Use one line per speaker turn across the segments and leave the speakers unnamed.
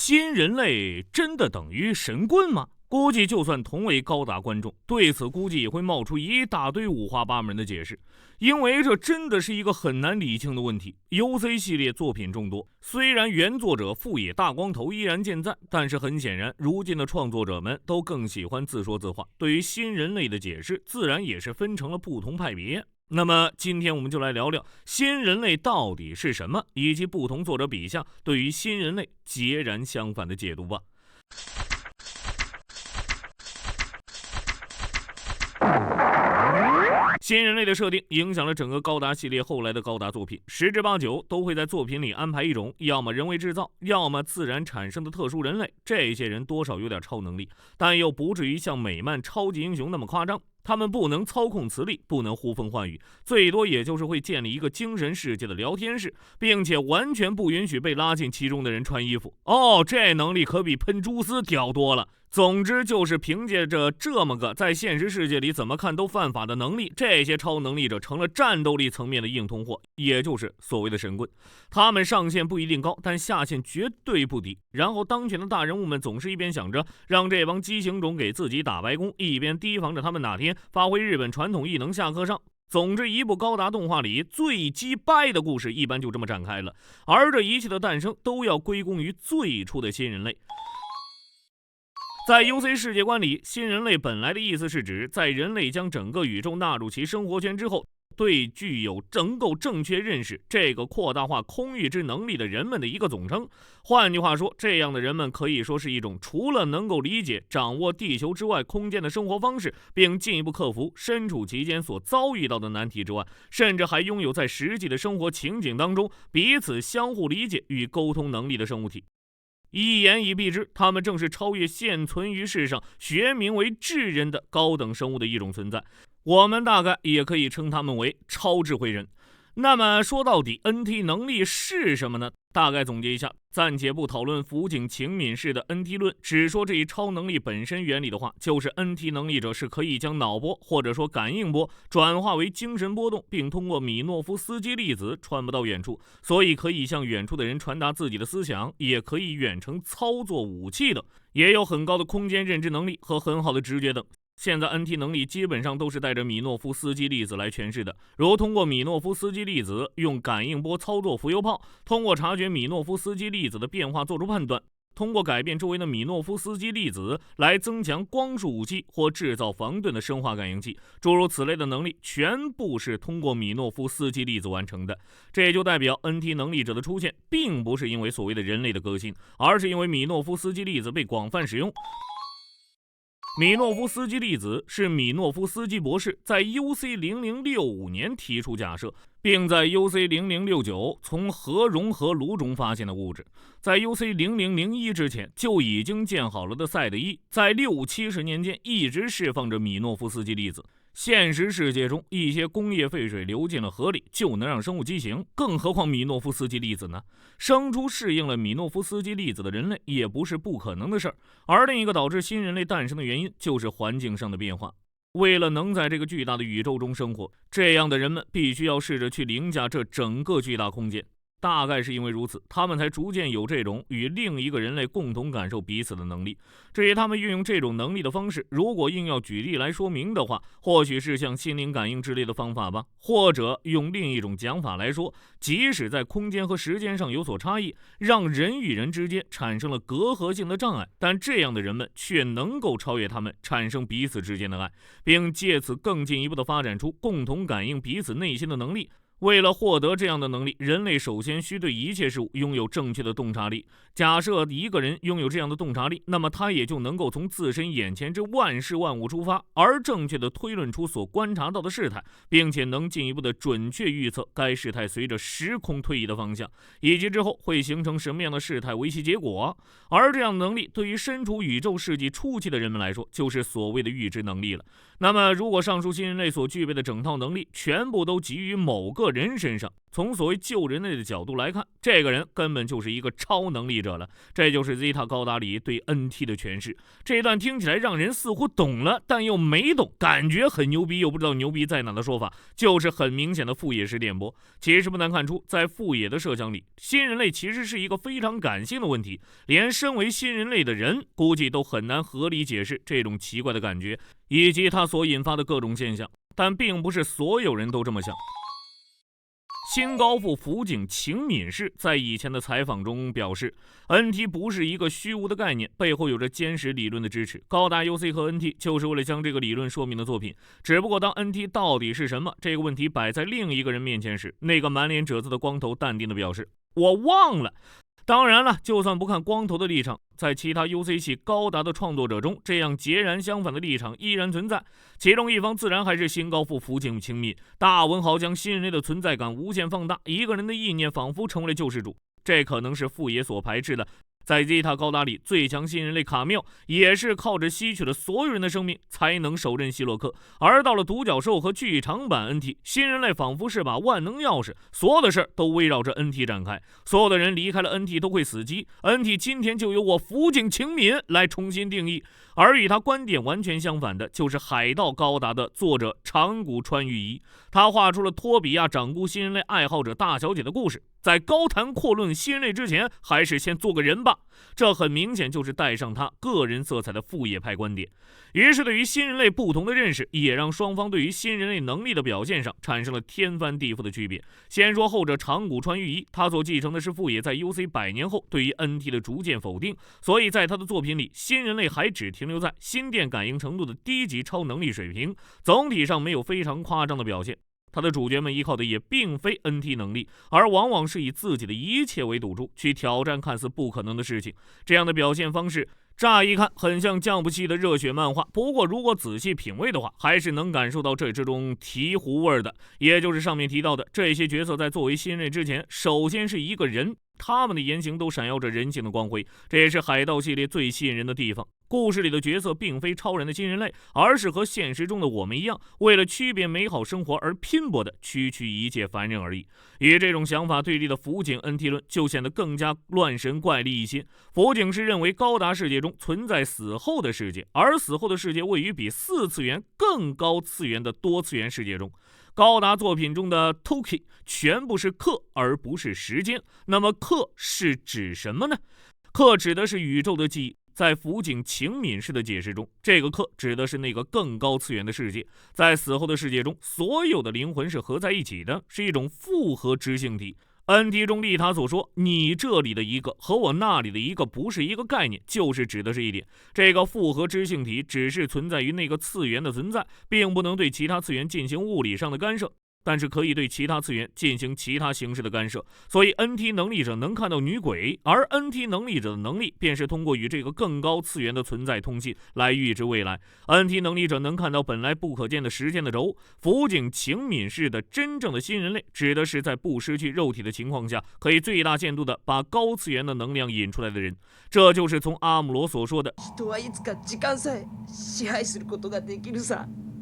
新人类真的等于神棍吗？估计就算同为高达观众，对此估计也会冒出一大堆五花八门的解释，因为这真的是一个很难理清的问题。UC 系列作品众多，虽然原作者富野大光头依然健在，但是很显然，如今的创作者们都更喜欢自说自话，对于新人类的解释，自然也是分成了不同派别。那么今天我们就来聊聊新人类到底是什么，以及不同作者笔下对于新人类截然相反的解读吧。新人类的设定影响了整个高达系列后来的高达作品，十之八九都会在作品里安排一种要么人为制造，要么自然产生的特殊人类。这些人多少有点超能力，但又不至于像美漫超级英雄那么夸张。他们不能操控磁力，不能呼风唤雨，最多也就是会建立一个精神世界的聊天室，并且完全不允许被拉进其中的人穿衣服。这能力可比喷蛛丝屌多了。总之就是凭借着这么个在现实世界里怎么看都犯法的能力，这些超能力者成了战斗力层面的硬通货，也就是所谓的神棍。他们上限不一定高，但下限绝对不低。然后当权的大人物们总是一边想着让这帮畸形种给自己打白工，一边提防着他们哪天发挥日本传统异能下课上。总之，一部高达动画里最鸡掰的故事一般就这么展开了，而这一切的诞生都要归功于最初的新人类。在 UC 世界观里，新人类本来的意思是指在人类将整个宇宙纳入其生活圈之后，对具有能够正确认识这个扩大化空域之能力的人们的一个总称。换句话说，这样的人们可以说是一种除了能够理解掌握地球之外空间的生活方式，并进一步克服身处其间所遭遇到的难题之外，甚至还拥有在实际的生活情景当中彼此相互理解与沟通能力的生物体。一言以蔽之，他们正是超越现存于世上学名为智人的高等生物的一种存在，我们大概也可以称他们为超智慧人。那么说到底 NT 能力是什么呢？大概总结一下，暂且不讨论福井晴敏式的 NT 论，只说这一超能力本身原理的话，就是 NT 能力者是可以将脑波或者说感应波转化为精神波动，并通过米诺夫斯基粒子传播到远处，所以可以向远处的人传达自己的思想，也可以远程操作武器等，也有很高的空间认知能力和很好的直觉等。现在 NT 能力基本上都是带着米诺夫斯基粒子来诠释的，如通过米诺夫斯基粒子用感应波操作浮游炮，通过察觉米诺夫斯基粒子的变化做出判断，通过改变周围的米诺夫斯基粒子来增强光束武器或制造防盾的生化感应器，诸如此类的能力全部是通过米诺夫斯基粒子完成的。这也就代表 NT 能力者的出现并不是因为所谓的人类的革新，而是因为米诺夫斯基粒子被广泛使用。米诺夫斯基粒子是米诺夫斯基博士在 UC0065 年提出假设，并在 UC0069 从核融合炉中发现的物质。在 UC0001 之前就已经建好了的赛德1，在60-70年间一直释放着米诺夫斯基粒子。现实世界中，一些工业废水流进了河里就能让生物畸形，更何况米诺夫斯基粒子呢？生出适应了米诺夫斯基粒子的人类也不是不可能的事儿。而另一个导致新人类诞生的原因就是环境上的变化。为了能在这个巨大的宇宙中生活，这样的人们必须要试着去凌驾这整个巨大空间。大概是因为如此，他们才逐渐有这种与另一个人类共同感受彼此的能力。至于他们运用这种能力的方式，如果硬要举例来说明的话，或许是像心灵感应之类的方法吧，或者用另一种讲法来说，即使在空间和时间上有所差异，让人与人之间产生了隔阂性的障碍，但这样的人们却能够超越他们，产生彼此之间的爱，并借此更进一步的发展出共同感应彼此内心的能力。为了获得这样的能力，人类首先需对一切事物拥有正确的洞察力。假设一个人拥有这样的洞察力，那么他也就能够从自身眼前之万事万物出发，而正确的推论出所观察到的事态，并且能进一步的准确预测该事态随着时空推移的方向，以及之后会形成什么样的事态为其结果。而这样的能力对于身处宇宙世纪初期的人们来说，就是所谓的预知能力了。那么如果上述新人类所具备的整套能力全部都集于某个人身上，从所谓救人类的角度来看，这个人根本就是一个超能力者了。这就是 Zeta 高达里对 NT 的诠释。这段听起来让人似乎懂了，但又没懂，感觉很牛逼又不知道牛逼在哪的说法，就是很明显的副野式电波。其实不难看出，在副野的设想里，新人类其实是一个非常感性的问题，连身为新人类的人估计都很难合理解释这种奇怪的感觉以及它所引发的各种现象。但并不是所有人都这么想。新高副辅警秦敏氏在以前的采访中表示 ，NT 不是一个虚无的概念，背后有着坚实理论的支持。高达 UC 和 NT 就是为了将这个理论说明的作品。只不过当 NT 到底是什么这个问题摆在另一个人面前时，那个满脸褶子的光头淡定地表示：“我忘了。”当然了，就算不看光头的立场，在其他 UC 系高达的创作者中，这样截然相反的立场依然存在。其中一方自然还是新高副辅警秦敏，大文豪将新人类的存在感无限放大，一个人的意念仿佛成为了救世主。这可能是副野所排斥的。在 Zeta 高达里，最强新人类卡缪也是靠着吸取了所有人的生命才能手刃希洛克，而到了独角兽和剧场版 NT， 新人类仿佛是把万能钥匙，所有的事都围绕着 NT 展开，所有的人离开了 NT 都会死机。NT 今天就由我辅警秦敏来重新定义。而与他观点完全相反的就是海盗高达的作者长谷川裕一，他画出了托比亚掌掴新人类爱好者大小姐的故事。在高谈阔论新人类之前，还是先做个人吧。这很明显就是带上他个人色彩的副野派观点。于是对于新人类不同的认识，也让双方对于新人类能力的表现上产生了天翻地覆的区别。先说后者长谷川裕一，他所继承的是副野在 UC 100年后对于 NT 的逐渐否定，所以在他的作品里，新人类还只停留在心电感应程度的低级超能力水平，总体上没有非常夸张的表现。他的主角们依靠的也并非 NT 能力，而往往是以自己的一切为赌注去挑战看似不可能的事情。这样的表现方式乍一看很像降不系的热血漫画，不过如果仔细品味的话，还是能感受到这之中醍醐味的。也就是上面提到的，这些角色在作为新人类之前，首先是一个人，他们的言行都闪耀着人性的光辉，这也是海盗系列最吸引人的地方。故事里的角色并非超然的新人类，而是和现实中的我们一样，为了区别美好生活而拼搏的区区一介凡人而已。与这种想法对立的辅警 NT 论就显得更加乱神怪力一些。辅警是认为高达世界中存在死后的世界，而死后的世界位于比4次元更高次元的多次元世界中。高达作品中的 Toki 全部是克而不是时间，那么克是指什么呢？克指的是宇宙的记忆。在辅警秦敏氏的解释中，这个克指的是那个更高次元的世界。在死后的世界中，所有的灵魂是合在一起的，是一种复合知性体。NT 中利他所说，你这里的一个和我那里的一个不是一个概念，就是指的是一点，这个复合知性体只是存在于那个次元的存在，并不能对其他次元进行物理上的干涉，但是可以对其他次元进行其他形式的干涉。所以 NT 能力者能看到女鬼，而 NT 能力者的能力便是通过与这个更高次元的存在通信来预知未来。 NT 能力者能看到本来不可见的时间的轴。辅警秦敏氏的真正的新人类指的是在不失去肉体的情况下，可以最大限度的把高次元的能量引出来的人。这就是从阿姆罗所说的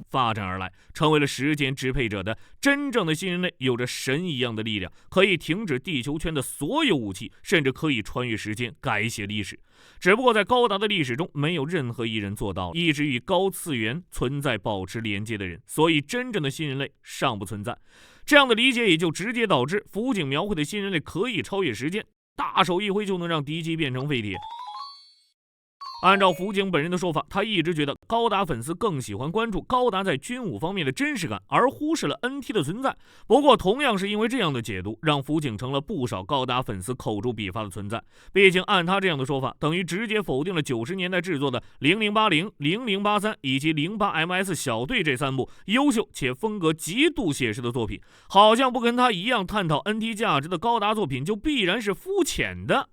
发展而来，成为了时间支配者的真正的新人类，有着神一样的力量，可以停止地球圈的所有武器，甚至可以穿越时间改写历史。只不过在高达的历史中，没有任何一人做到一直与高次元存在保持连接的人，所以真正的新人类尚不存在。这样的理解也就直接导致辅警描绘的新人类可以超越时间，大手一挥就能让敌机变成废铁。按照辅警本人的说法，他一直觉得高达粉丝更喜欢关注高达在军武方面的真实感，而忽视了 NT 的存在。不过同样是因为这样的解读，让辅警成了不少高达粉丝口诛笔伐的存在。毕竟按他这样的说法，等于直接否定了90年代制作的0080、0083以及08MS 小队这3部优秀且风格极度写实的作品，好像不跟他一样探讨 NT 价值的高达作品就必然是肤浅的。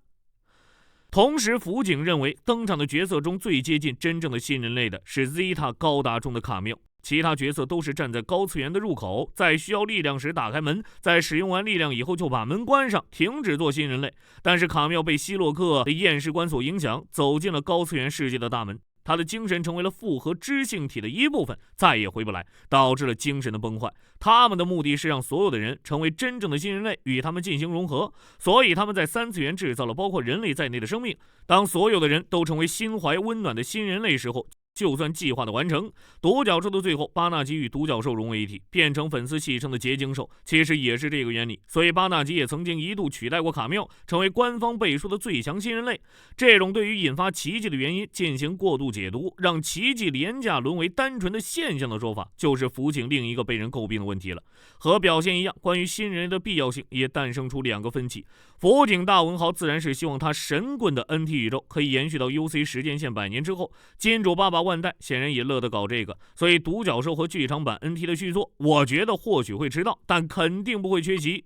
同时辅警认为登场的角色中最接近真正的新人类的是 Zeta 高达中的卡缪，其他角色都是站在高次元的入口，在需要力量时打开门，在使用完力量以后就把门关上，停止做新人类。但是卡缪被希洛克的验尸官所影响，走进了高次元世界的大门。他的精神成为了复合知性体的一部分，再也回不来，导致了精神的崩坏。他们的目的是让所有的人成为真正的新人类，与他们进行融合，所以他们在3次元制造了包括人类在内的生命。当所有的人都成为心怀温暖的新人类时候，就算计划的完成。独角兽的最后，巴纳吉与独角兽融为一体，变成粉丝戏称的结晶兽，其实也是这个原理。所以巴纳吉也曾经一度取代过卡缪，成为官方背书的最强新人类。这种对于引发奇迹的原因进行过度解读，让奇迹廉价沦为单纯的现象的说法，就是福井另一个被人诟病的问题了。和表现一样，关于新人类的必要性也诞生出2个分歧。福井大文豪自然是希望他神棍的 NT 宇宙可以延续到 UC 时间线100年之后，金主爸爸万代显然也乐得搞这个，所以独角兽和剧场版 NT 的续作，我觉得或许会迟到，但肯定不会缺席。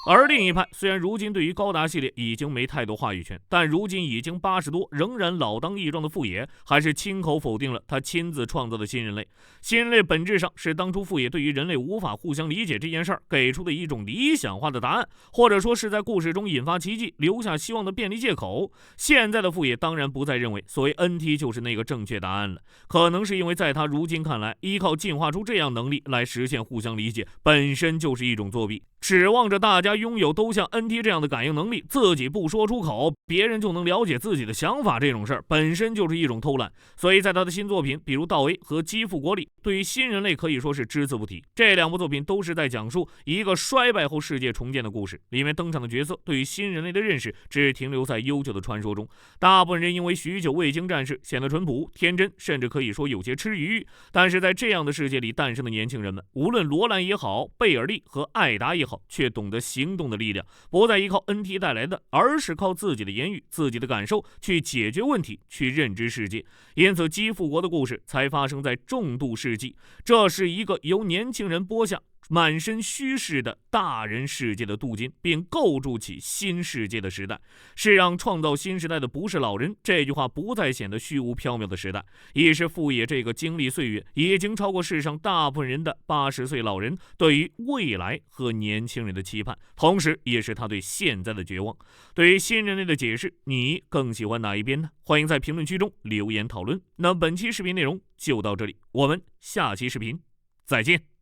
而另一派虽然如今对于高达系列已经没太多话语权，但如今已经80多仍然老当益壮的富野还是亲口否定了他亲自创造的新人类。新人类本质上是当初富野对于人类无法互相理解这件事儿给出的一种理想化的答案，或者说是在故事中引发奇迹留下希望的便利借口。现在的富野当然不再认为所谓 NT 就是那个正确答案了，可能是因为在他如今看来，依靠进化出这样能力来实现互相理解本身就是一种作弊，指望着大家拥有都像 NT 这样的感应能力，自己不说出口，别人就能了解自己的想法，这种事儿本身就是一种偷懒。所以在他的新作品，比如《道 A》和《基复国》里，对于新人类可以说是只字不提。这2部作品都是在讲述一个衰败后世界重建的故事，里面登场的角色对于新人类的认识只停留在悠久的传说中。大部分人因为许久未经战事，显得淳朴天真，甚至可以说有些吃鱼。但是在这样的世界里诞生的年轻人们，无论罗兰也好，贝尔利和艾达也好，却懂得行动的力量，不再依靠 NT 带来的，而是靠自己的言语、自己的感受去解决问题，去认知世界。因此基复国的故事才发生在重度世纪，这是一个由年轻人播下满身虚饰的大人世界的镀金，并构筑起新世界的时代，是让创造新时代的不是老人，这句话不再显得虚无缥缈的时代，亦是富野这个经历岁月已经超过世上大部分人的80岁老人对于未来和年轻人的期盼，同时也是他对现在的绝望。对于新人类的解释，你更喜欢哪一边呢？欢迎在评论区中留言讨论。那本期视频内容就到这里，我们下期视频再见。